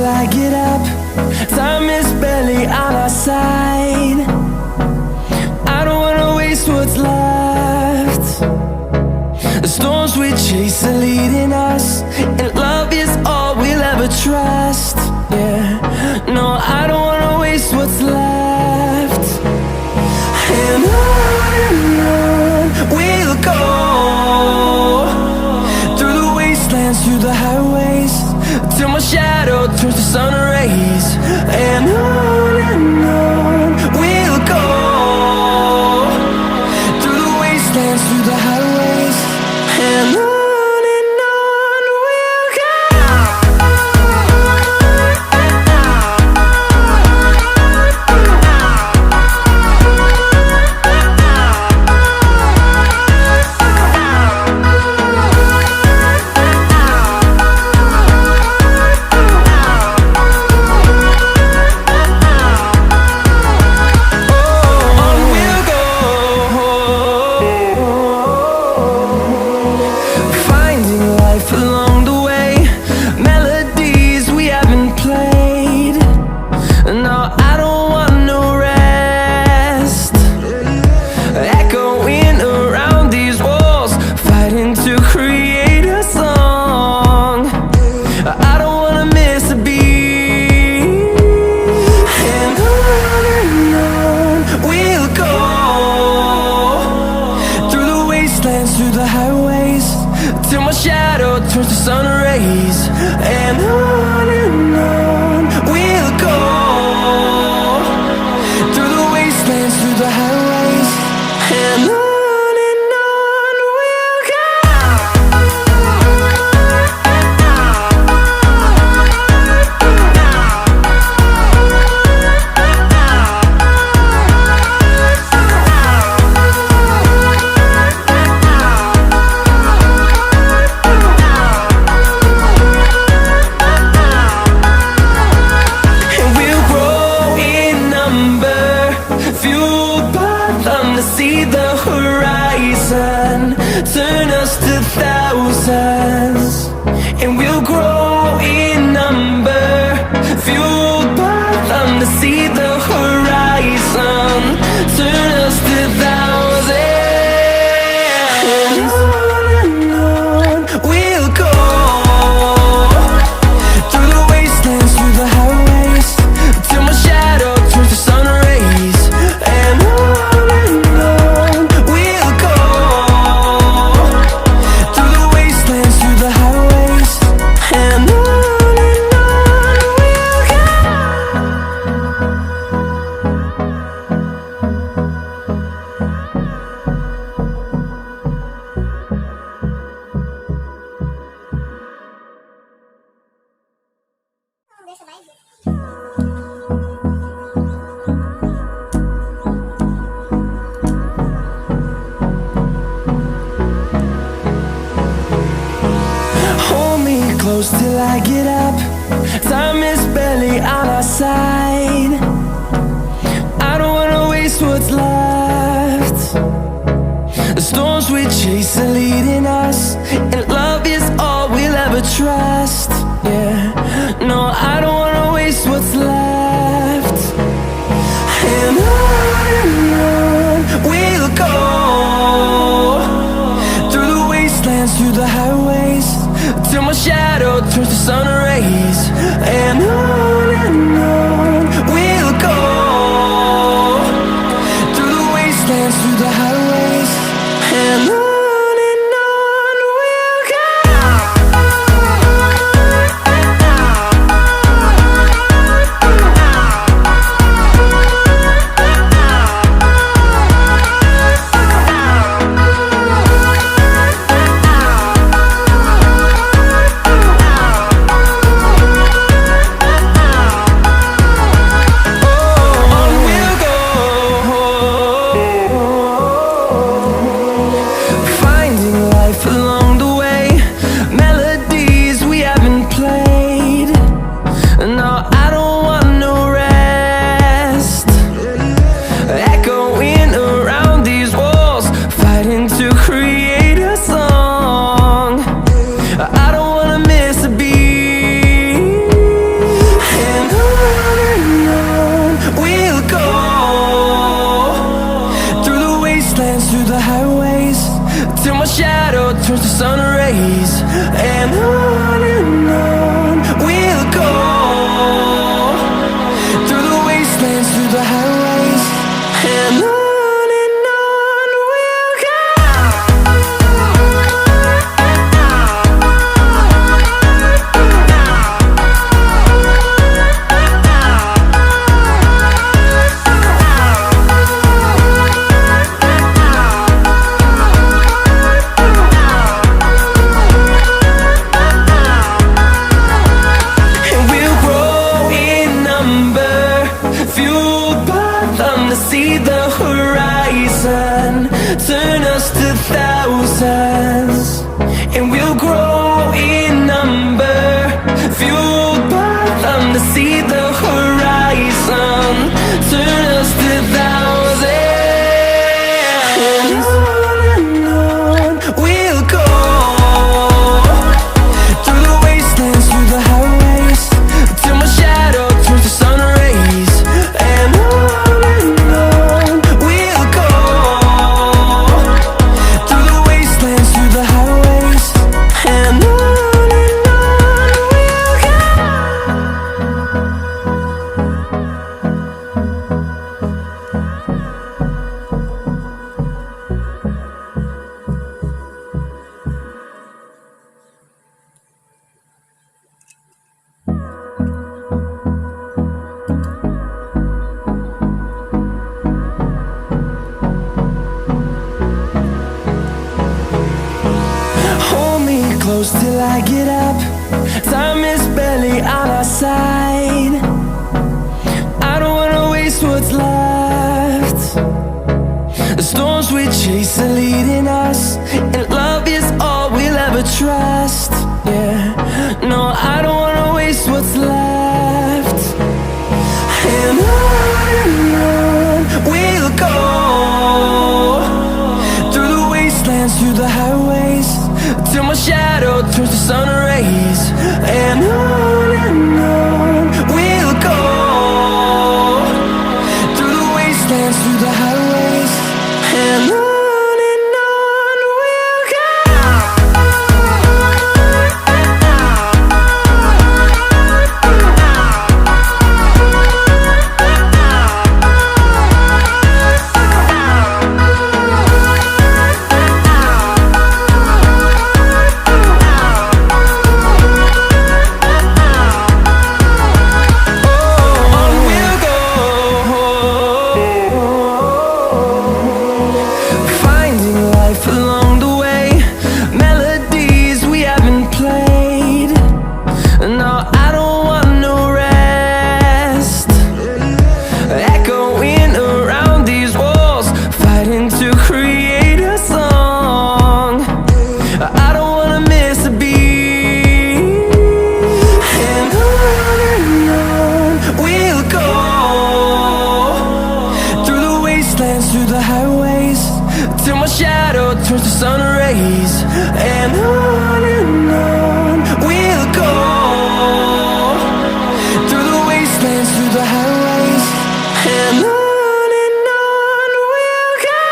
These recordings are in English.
till I get up. Time is barely on our side. I don't wanna waste what's left. The storms we chase are leading us, and love is all we'll ever trust. Yeah, no, I don't wanna waste what's left. And on we'll go, through the wastelands, through the highways, till my shadow turns to sun rays. And on we'll go, through the wastelands, through the highways, and on we'll go. Through the highways, till my shadow turns to sun rays. And on we'll go, through the wastelands, through the highways, and on we'll go. See the horizon, turn us to thousands, and we'll grow in number, fueled by them to see the horizon, turn us to thousands. And on we'll go, through the wastelands, through the highways, till my shadow turns to sun rays. And close till I get up. Time is barely on our side. I don't wanna waste what's left. The storms we chase are leading us, and love is all we'll ever trust. Yeah, no, I don't wanna waste what's left. And on we'll go, through the wastelands, through the highways, till my shadow turns to sun rays. And on we'll go, through the wastelands, through the highways, and on we'll go. turns to sun rays, and on we'll go, through the wastelands, through the highways, and on we'll go. See the horizon, turn us to thousands, and we'll grow in number, fueled by them to see the horizon, turn us to thousands, and on we'll go, through the wastelands, through the highways, till my shadow turns to sun rays, and close till I get up. Time is barely on our side. I don't wanna waste what's left. The storms we chase are leading us, and love is all we'll ever trust. Yeah, no, I don't wanna waste what's left. And on we'll go, through the wastelands, through the highways, till my shadow turns to sun rays, and on we'll go, through the wastelands, through the highways, and on we'll go. Along the way, melodies we haven't played. No, I don't want no rest. Echoing around these walls, fighting to create a song. I don't wanna miss a beat. And on we'll go, through the wastelands, through the highways, till my shadow turns to sun rays, and on we'll go, through the wastelands, through the highways, and on we'll go.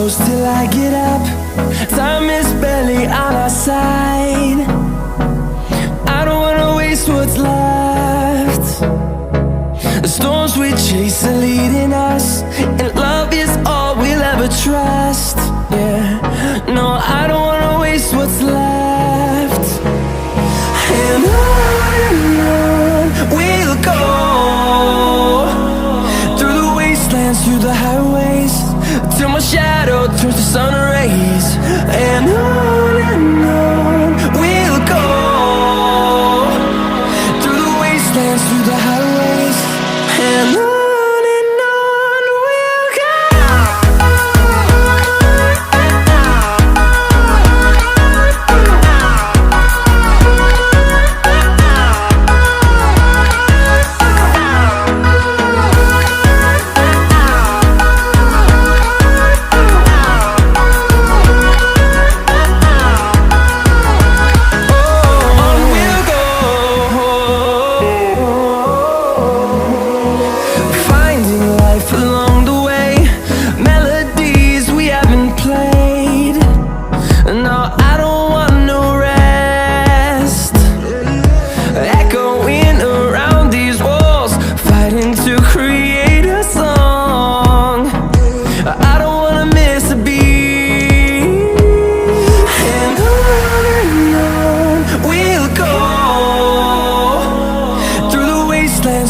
close till I get up. Time is barely on our side. I don't wanna waste what's left. The storms we chase are leading us, and love is all we'll ever trust. Yeah, no, I don't wanna waste what's left. And on we'll go, through the wastelands, through the highways, till my shadow turns to sun rays. And on we'll go, through the wastelands, through the highways, and on we'll go.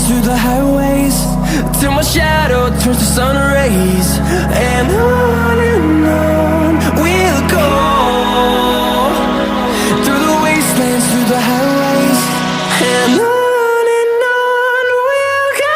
Through the highways, till my shadow turns to sun rays. And on we'll go, through the wastelands, through the highways, and on we'll go.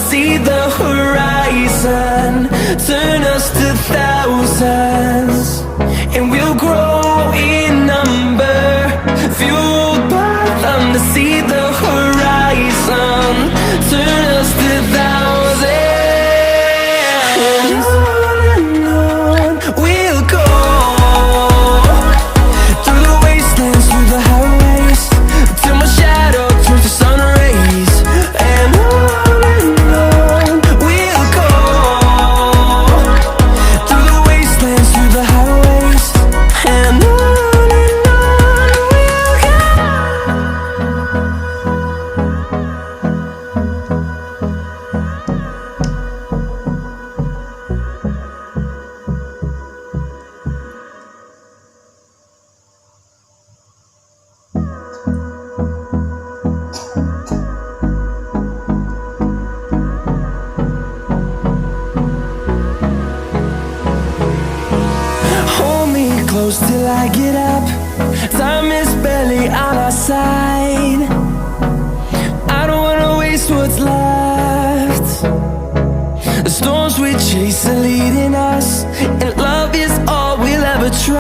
See the horizon turn us to thousands, and we'll grow in number, fueled by them. To see the horizon turn us to thousands, and on we'll go, through the wastelands, through the highways, till my shadow turns to sun rays. And close till I get up. Time is barely on our side. I don't wanna waste what's left. The storms we chase are leading us,